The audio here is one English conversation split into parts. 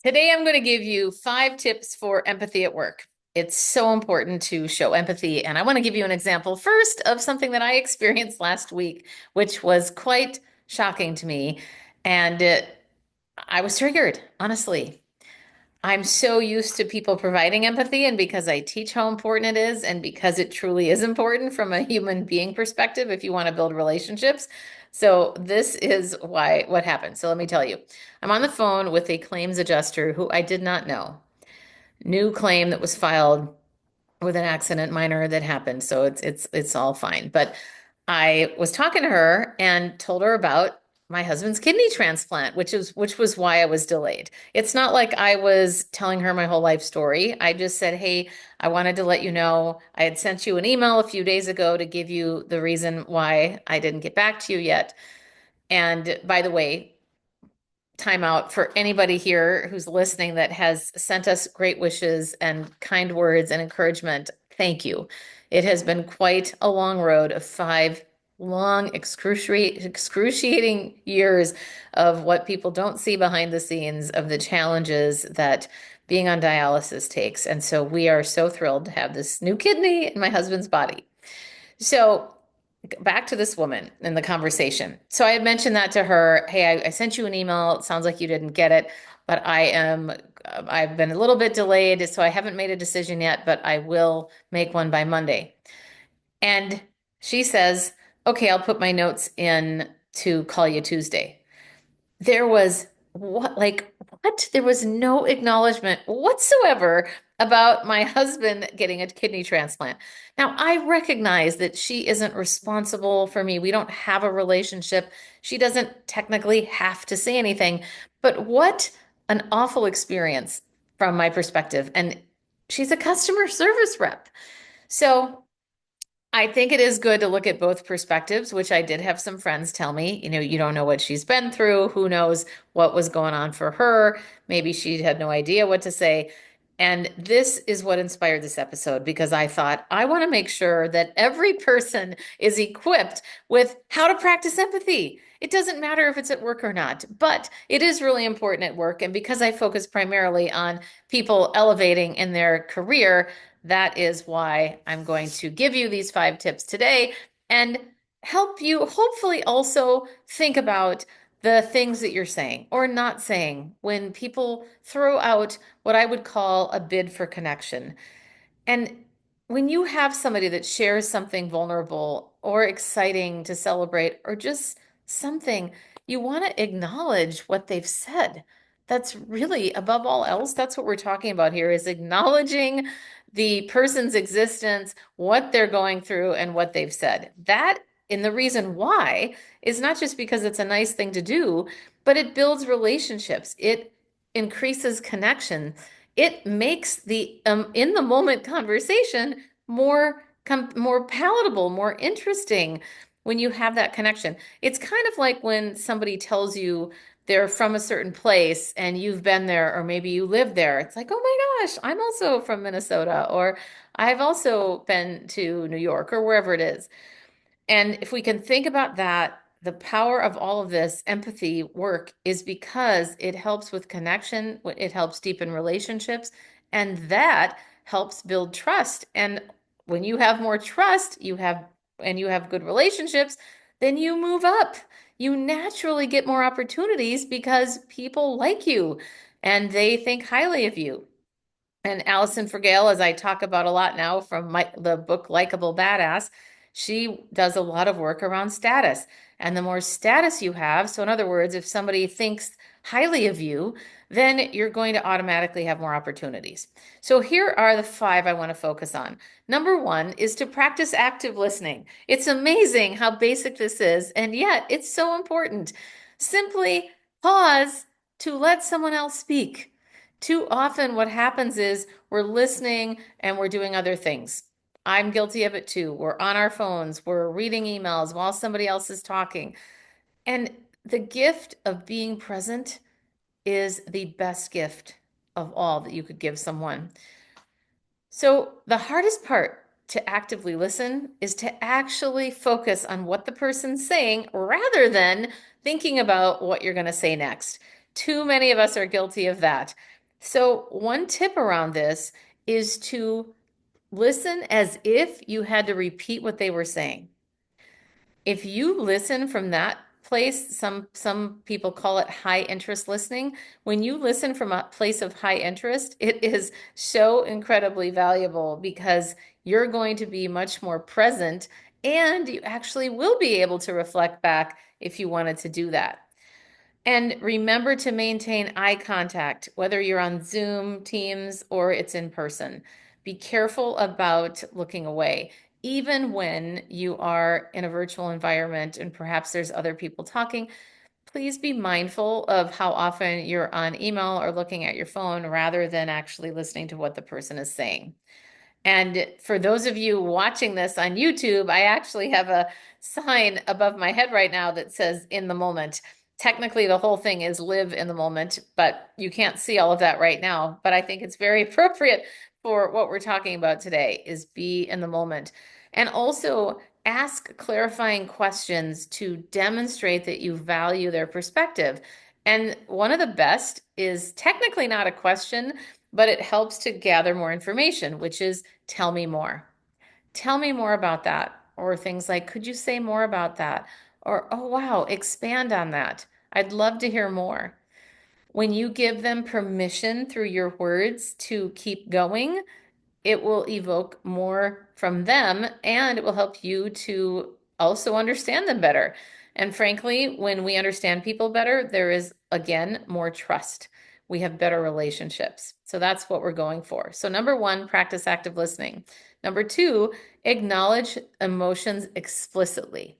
Today, I'm going to give you 5 tips for empathy at work. It's so important to show empathy. And I want to give you an example first of something that I experienced last week, which was quite shocking to me. And I was triggered, honestly. I'm so used to people providing empathy, and because I teach how important it is, and because it truly is important from a human being perspective if you want to build relationships. So this is what happened. So let me tell you. I'm on the phone with a claims adjuster who I did not know. New claim that was filed with an accident minor that happened. So it's all fine. But I was talking to her and told her about my husband's kidney transplant, which was why I was delayed. It's not like I was telling her my whole life story. I just said, "Hey, I wanted to let you know I had sent you an email a few days ago to give you the reason why I didn't get back to you yet. And by the way, time out for anybody here who's listening that has sent us great wishes and kind words and encouragement. Thank you. It has been quite a long road of 5 long, excruciating years of what people don't see behind the scenes of the challenges that being on dialysis takes. And so we are so thrilled to have this new kidney in my husband's body. So back to this woman in the conversation. So I had mentioned that to her. Hey, I sent you an email. It sounds like you didn't get it, but I've been a little bit delayed, so I haven't made a decision yet, but I will make one by Monday. And she says, okay, I'll put my notes in to call you Tuesday. There was what? There was no acknowledgement whatsoever about my husband getting a kidney transplant. Now, I recognize that she isn't responsible for me. We don't have a relationship. She doesn't technically have to say anything, but what an awful experience from my perspective. And she's a customer service rep. So I think it is good to look at both perspectives, which I did have some friends tell me, you don't know what she's been through. Who knows what was going on for her? Maybe she had no idea what to say. And this is what inspired this episode because I thought I want to make sure that every person is equipped with how to practice empathy. It doesn't matter if it's at work or not, but it is really important at work. And because I focus primarily on people elevating in their career, that is why I'm going to give you these 5 tips today and help you hopefully also think about the things that you're saying or not saying when people throw out what I would call a bid for connection. And when you have somebody that shares something vulnerable or exciting to celebrate or just something, you want to acknowledge what they've said. That's really, above all else, that's what we're talking about here is acknowledging the person's existence, what they're going through, and what they've said. That, and the reason why, is not just because it's a nice thing to do, but it builds relationships. It increases connection. It makes the in the moment conversation more palatable, more interesting when you have that connection. It's kind of like when somebody tells you they're from a certain place and you've been there or maybe you live there. It's like, "Oh my gosh, I'm also from Minnesota," or "I've also been to New York," or wherever it is. And if we can think about that, the power of all of this empathy work is because it helps with connection, it helps deepen relationships, and that helps build trust. And when you have more trust, you have good relationships, then you move up. You naturally get more opportunities because people like you and they think highly of you. And Allison Forgale, as I talk about a lot now from the book Likeable Badass, she does a lot of work around status. And the more status you have, so in other words, if somebody thinks highly of you, then you're going to automatically have more opportunities. So here are the 5 I want to focus on. Number 1 is to practice active listening. It's amazing how basic this is, and yet it's so important. Simply pause to let someone else speak. Too often, what happens is we're listening and we're doing other things. I'm guilty of it too. We're on our phones, we're reading emails while somebody else is talking. And the gift of being present is the best gift of all that you could give someone. So, the hardest part to actively listen is to actually focus on what the person's saying rather than thinking about what you're going to say next. Too many of us are guilty of that. So, one tip around this is to listen as if you had to repeat what they were saying. If you listen from that place, some people call it high interest listening. When you listen from a place of high interest, it is so incredibly valuable because you're going to be much more present and you actually will be able to reflect back if you wanted to do that. And remember to maintain eye contact, whether you're on Zoom, Teams, or it's in person. Be careful about looking away, even when you are in a virtual environment and perhaps there's other people talking. Please be mindful of how often you're on email or looking at your phone rather than actually listening to what the person is saying. And for those of you watching this on YouTube, I actually have a sign above my head right now that says in the moment. Technically, the whole thing is live in the moment, but you can't see all of that right now. But I think it's very appropriate for what we're talking about today is be in the moment. And also ask clarifying questions to demonstrate that you value their perspective. And one of the best is technically not a question, but it helps to gather more information, which is tell me more. Tell me more about that. Or things like, could you say more about that? Or, oh, wow, expand on that. I'd love to hear more. When you give them permission through your words to keep going, it will evoke more from them and it will help you to also understand them better. And frankly, when we understand people better, there is again more trust. We have better relationships. So that's what we're going for. So, number one, practice active listening. Number two, acknowledge emotions explicitly.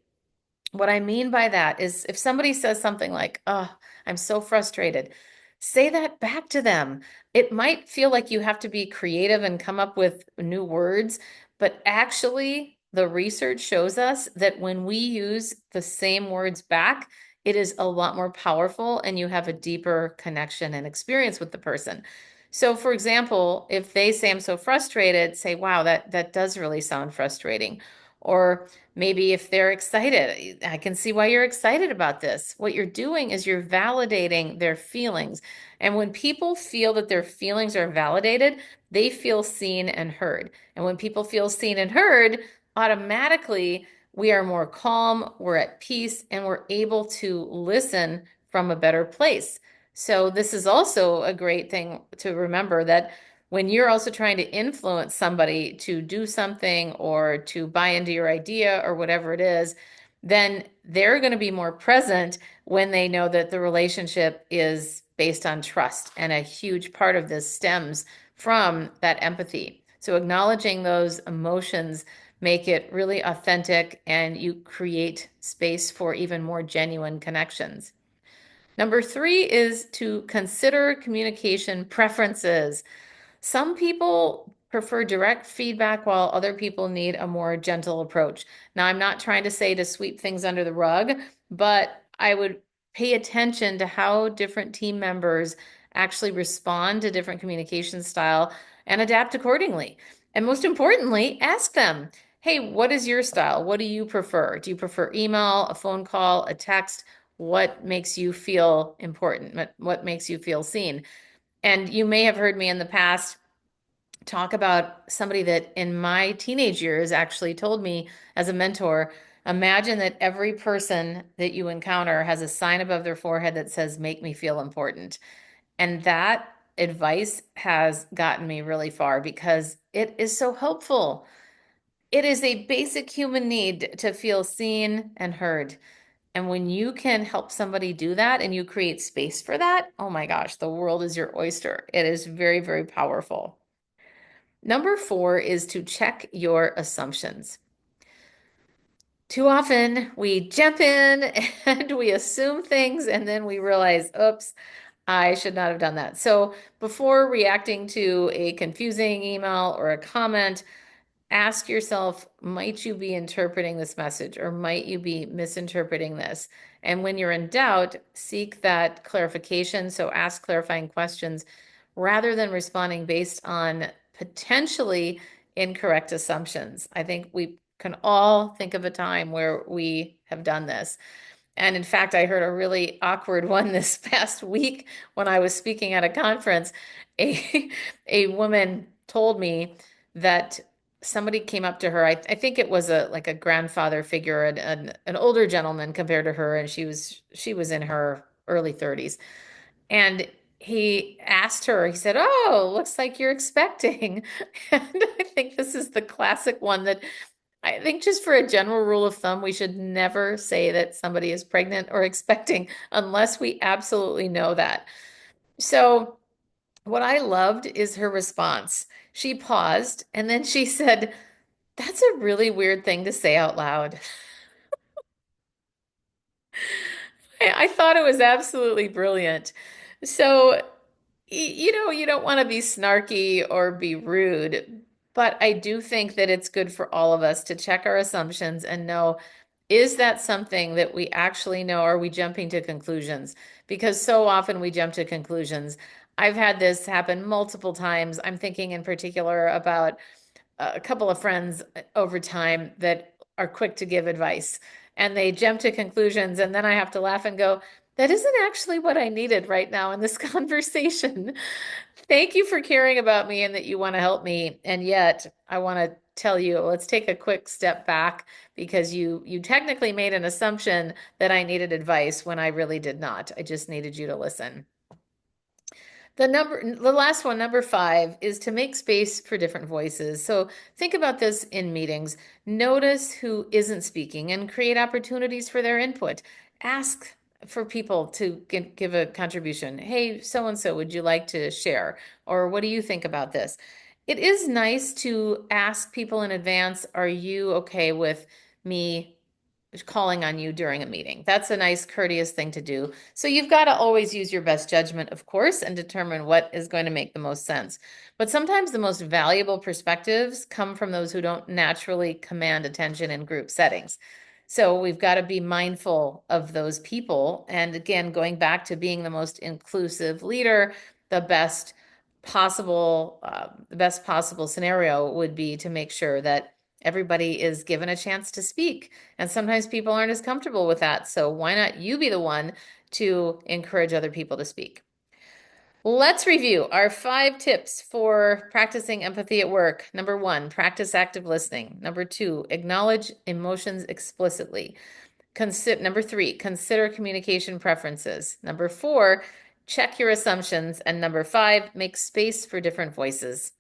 What I mean by that is if somebody says something like, oh, I'm so frustrated, say that back to them. It might feel like you have to be creative and come up with new words, but actually, the research shows us that when we use the same words back, it is a lot more powerful and you have a deeper connection and experience with the person. So, for example, if they say, I'm so frustrated, say, wow, that does really sound frustrating. Or maybe if they're excited, I can see why you're excited about this. What you're doing is you're validating their feelings. And when people feel that their feelings are validated, they feel seen and heard. And when people feel seen and heard, automatically we are more calm, we're at peace, and we're able to listen from a better place. So, this is also a great thing to remember that when you're also trying to influence somebody to do something or to buy into your idea or whatever it is, then they're going to be more present when they know that the relationship is based on trust. And a huge part of this stems from that empathy. So acknowledging those emotions make it really authentic and you create space for even more genuine connections. Number three is to consider communication preferences. Some people prefer direct feedback while other people need a more gentle approach. Now, I'm not trying to say to sweep things under the rug, but I would pay attention to how different team members actually respond to different communication style and adapt accordingly. And most importantly, ask them, hey, what is your style? What do you prefer? Do you prefer email, a phone call, a text? What makes you feel important? What makes you feel seen? And you may have heard me in the past talk about somebody that in my teenage years actually told me as a mentor, imagine that every person that you encounter has a sign above their forehead that says, make me feel important. And that advice has gotten me really far because it is so helpful. It is a basic human need to feel seen and heard. And when you can help somebody do that and you create space for that, oh my gosh, the world is your oyster. It is very, very powerful. Number four is to check your assumptions. Too often we jump in and we assume things and then we realize, oops, I should not have done that. So before reacting to a confusing email or a comment, ask yourself, might you be interpreting this message or might you be misinterpreting this? And when you're in doubt, seek that clarification. So ask clarifying questions rather than responding based on potentially incorrect assumptions. I think we can all think of a time where we have done this. And in fact, I heard a really awkward one this past week when I was speaking at a conference. A, a woman told me that somebody came up to her. I think it was a like a grandfather figure, an older gentleman compared to her, and she was in her early 30s. And he asked her, he said, "Oh, looks like you're expecting." And I think this is the classic one that I think just for a general rule of thumb, we should never say that somebody is pregnant or expecting unless we absolutely know that. So, what I loved is her response. She paused and then she said, "That's a really weird thing to say out loud." I thought it was absolutely brilliant. So, you don't want to be snarky or be rude, but I do think that it's good for all of us to check our assumptions and know, is that something that we actually know? Or are we jumping to conclusions? Because so often we jump to conclusions. I've had this happen multiple times. I'm thinking in particular about a couple of friends over time that are quick to give advice and they jump to conclusions. And then I have to laugh and go, that isn't actually what I needed right now in this conversation. Thank you for caring about me and that you want to help me. And yet, I want to tell you, let's take a quick step back because you technically made an assumption that I needed advice when I really did not. I just needed you to listen. The last one, number 5, is to make space for different voices. So think about this in meetings. Notice who isn't speaking and create opportunities for their input. Ask for people to give a contribution. Hey, so and so, would you like to share? Or what do you think about this? It is nice to ask people in advance, are you okay with me calling on you during a meeting? That's a nice, courteous thing to do. So you've got to always use your best judgment, of course, and determine what is going to make the most sense. But sometimes the most valuable perspectives come from those who don't naturally command attention in group settings. So we've got to be mindful of those people. And again, going back to being the most inclusive leader, the best possible scenario would be to make sure that everybody is given a chance to speak. And sometimes people aren't as comfortable with that. So why not you be the one to encourage other people to speak? Let's review our 5 tips for practicing empathy at work. Number 1, practice active listening. Number 2, acknowledge emotions explicitly. Number 3, consider communication preferences. Number 4, check your assumptions. And number 5, make space for different voices.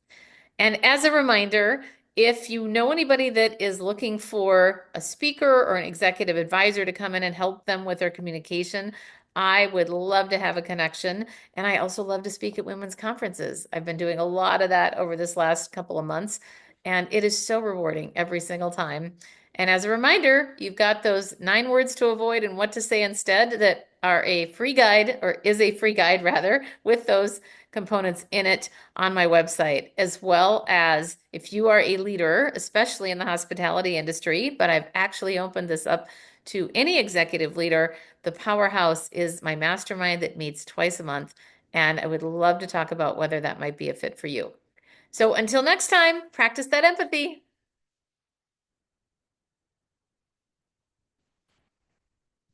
And as a reminder, if you know anybody that is looking for a speaker or an executive advisor to come in and help them with their communication, I would love to have a connection. And I also love to speak at women's conferences. I've been doing a lot of that over this last couple of months, and it is so rewarding every single time. And as a reminder, you've got those 9 words to avoid and what to say instead that are a free guide, or is a free guide rather, with those components in it on my website, as well as if you are a leader, especially in the hospitality industry, but I've actually opened this up to any executive leader. The Powerhouse is my mastermind that meets twice a month, and I would love to talk about whether that might be a fit for you. So until next time, practice that empathy.